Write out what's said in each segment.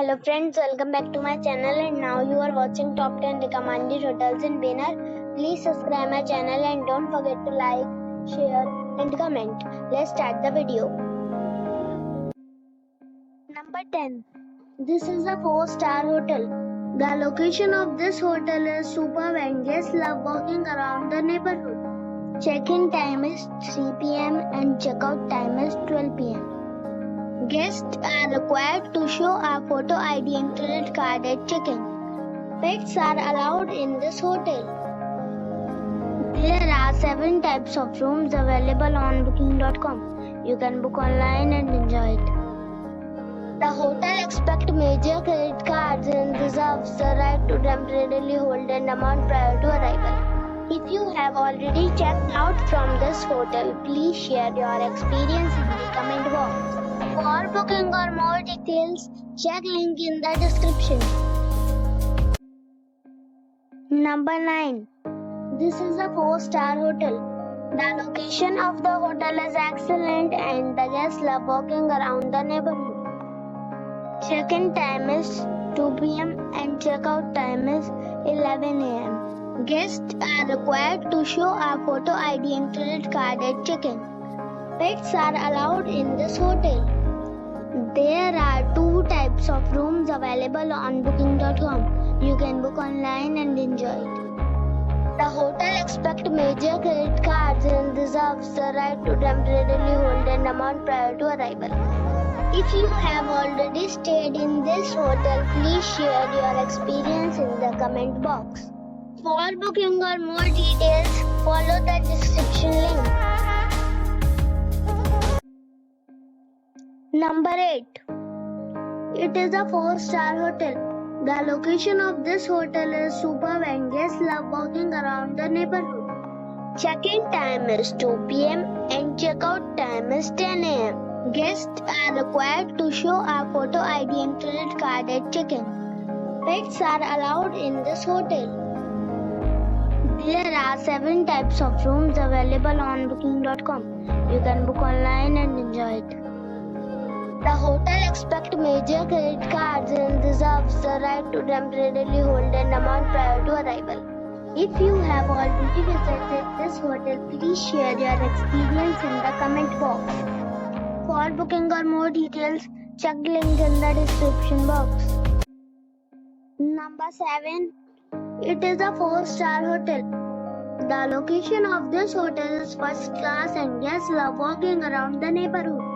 Hello friends, welcome back to my channel and now you are watching top 10 recommended hotels in Wiener. Please subscribe my channel and don't forget to like, share and comment. Let's start the video. Number 10. This is a 4-star hotel. The location of this hotel is superb and guests love walking around the neighborhood. Check-in time is 3 p.m. and check-out time is 12 p.m. Guests are required to show a photo ID and credit card at check-in. Pets are allowed in this hotel. There are 7 types of rooms available on booking.com. You can book online and enjoy it. The hotel expects major credit cards and reserves the right to temporarily hold an amount prior to arrival. If you have already checked out from this hotel, please share your experience in the comment box. For booking or more details, check link in the description. Number 9. This is a 4-star hotel. The location of the hotel is excellent and the guests love walking around the neighborhood. Check-in time is 2 p.m. and check-out time is 11 a.m. Guests are required to show a photo ID and credit card at check-in. Pets are allowed in this hotel. There are 2 types of rooms available on booking.com. You can book online and enjoy it. The hotel expects major credit cards and reserves the right to temporarily hold an amount prior to arrival. If you have already stayed in this hotel, please share your experience in the comment box. For booking or more details, follow the description link. Number 8. It is a 4-star hotel. The location of this hotel is superb and guests love walking around the neighborhood. Check-in time is 2 p.m. and check-out time is 10 a.m. Guests are required to show a photo ID and credit card at check-in. Pets are allowed in this hotel. There are 7 types of rooms available on booking.com. You can book online and enjoy it. The hotel expects major credit cards and reserves the right to temporarily hold an amount prior to arrival. If you have already visited this hotel, please share your experience in the comment box. For booking or more details, check link in the description box. Number 7. It is a 4-star hotel. The location of this hotel is first class and guests love walking around the neighborhood.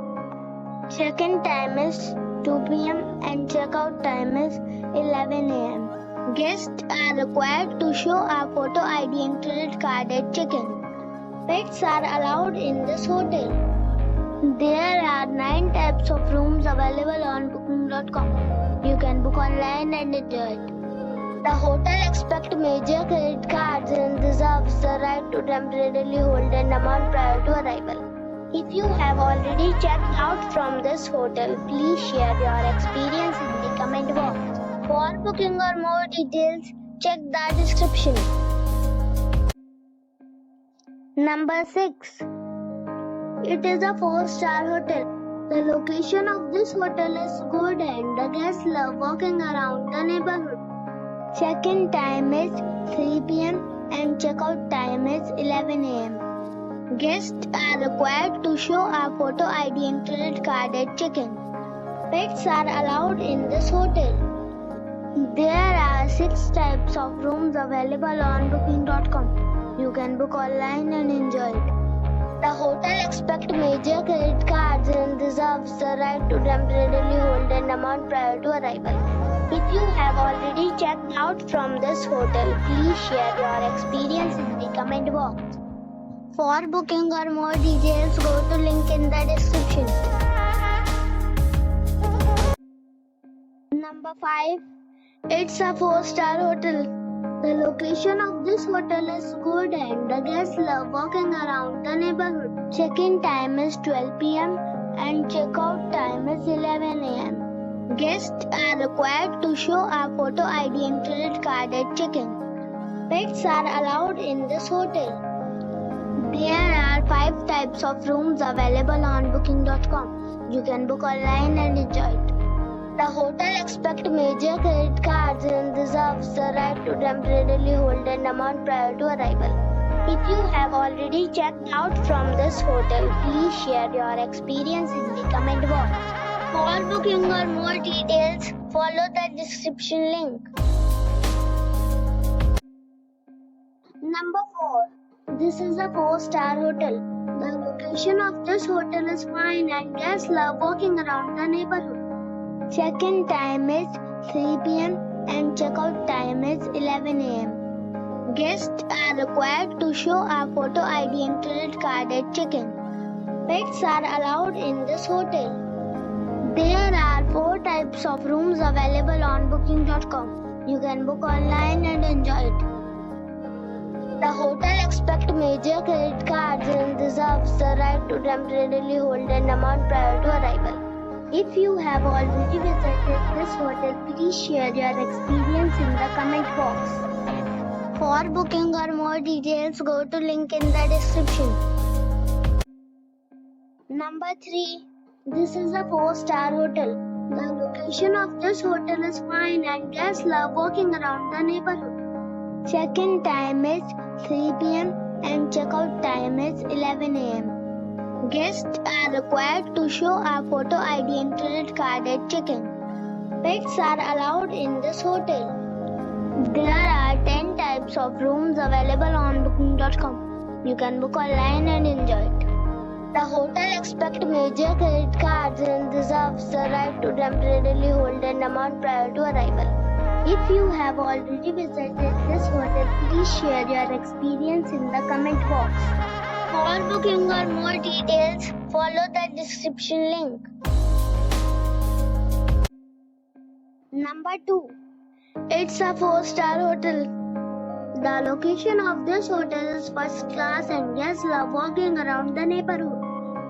Check-in time is 2 p.m. and check-out time is 11 a.m. Guests are required to show a photo ID and credit card at check-in. Pets are allowed in this hotel. There are 9 types of rooms available on booking.com. You can book online and enjoy it. The hotel expects major credit cards and reserves the right to temporarily hold an amount prior to arrival. If you have already checked out from this hotel, please share your experience in the comment box. For booking or more details, check the description. Number 6. It is a 4-star hotel. The location of this hotel is good and the guests love walking around the neighborhood. Check-in time is 3 p.m. and check-out time is 11 a.m. Guests are required to show a photo ID and credit card at check-in. Pets are allowed in this hotel. There are 6 types of rooms available on booking.com. You can book online and enjoy it. The hotel expects major credit cards and reserves the right to temporarily hold an amount prior to arrival. If you have already checked out from this hotel, please share your experience in the comment box. For booking or more details, go to link in the description. Number 5. It's a 4-star hotel. The location of this hotel is good and the guests love walking around the neighborhood. Check-in time is 12 p.m. and check-out time is 11 a.m. Guests are required to show a photo ID and credit card at check-in. Pets are allowed in this hotel. There are 5 types of rooms available on booking.com. You can book online and enjoy it. The hotel expects major credit cards and reserves the right to temporarily hold an amount prior to arrival. If you have already checked out from this hotel, please share your experience in the comment box. For booking or more details, follow the description link. Number 4. This is a 4-star hotel. The location of this hotel is fine and guests love walking around the neighborhood. Check-in time is 3 p.m. and check-out time is 11 a.m. Guests are required to show a photo ID and credit card at check-in. Pets are allowed in this hotel. There are 4 types of rooms available on booking.com. You can book online and enjoy it. The hotel expects major credit cards and reserves the right to temporarily hold an amount prior to arrival. If you have already visited this hotel, please share your experience in the comment box. For booking or more details, go to link in the description. Number 3. This is a 4-star hotel. The location of this hotel is fine and guests love walking around the neighborhood. Check-in time is 3 p.m. and check-out time is 11 a.m. Guests are required to show a photo ID and credit card at check-in. Pets are allowed in this hotel. There are 10 types of rooms available on booking.com. You can book online and enjoy it. The hotel expects major credit cards and reserves the right to temporarily hold an amount prior to arrival. If you have already visited this hotel, please share your experience in the comment box. For booking or more details, follow the description link. Number 2. It's a 4-star hotel. The location of this hotel is first class and guests love walking around the neighborhood.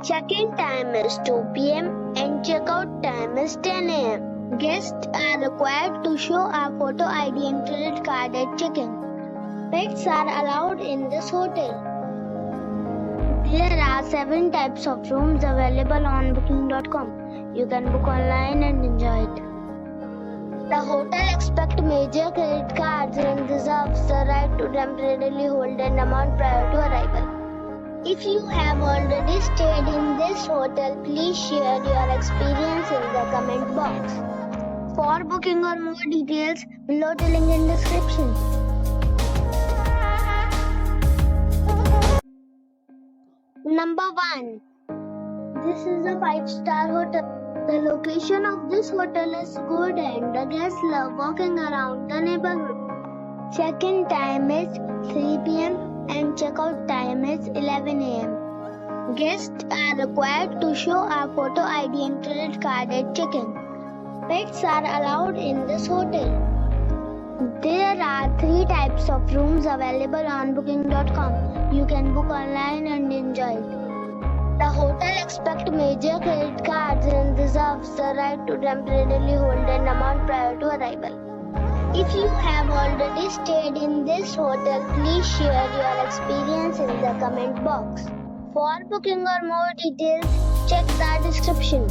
Check-in time is 2 p.m. and check-out time is 10 a.m. Guests are required to show a photo ID and credit card at check-in. Pets are allowed in this hotel. There are 7 types of rooms available on booking.com. You can book online and enjoy it. The hotel expects major credit cards and reserves the right to temporarily hold an amount prior to arrival. If you have already stayed in this hotel, please share your experience in the comment box. For booking or more details, below the link in description. Number 1. This is a 5-star hotel. The location of this hotel is good and the guests love walking around the neighborhood. Check-in time is 3 p.m. and check-out time is 11 a.m. Guests are required to show a photo ID and credit card at check-in. Pets are allowed in this hotel. There are 3 types of rooms available on booking.com. You can book online and enjoy it. The hotel expects major credit cards and reserves the right to temporarily hold an amount prior to arrival. If you have already stayed in this hotel, please share your experience in the comment box. For booking or more details, check the description.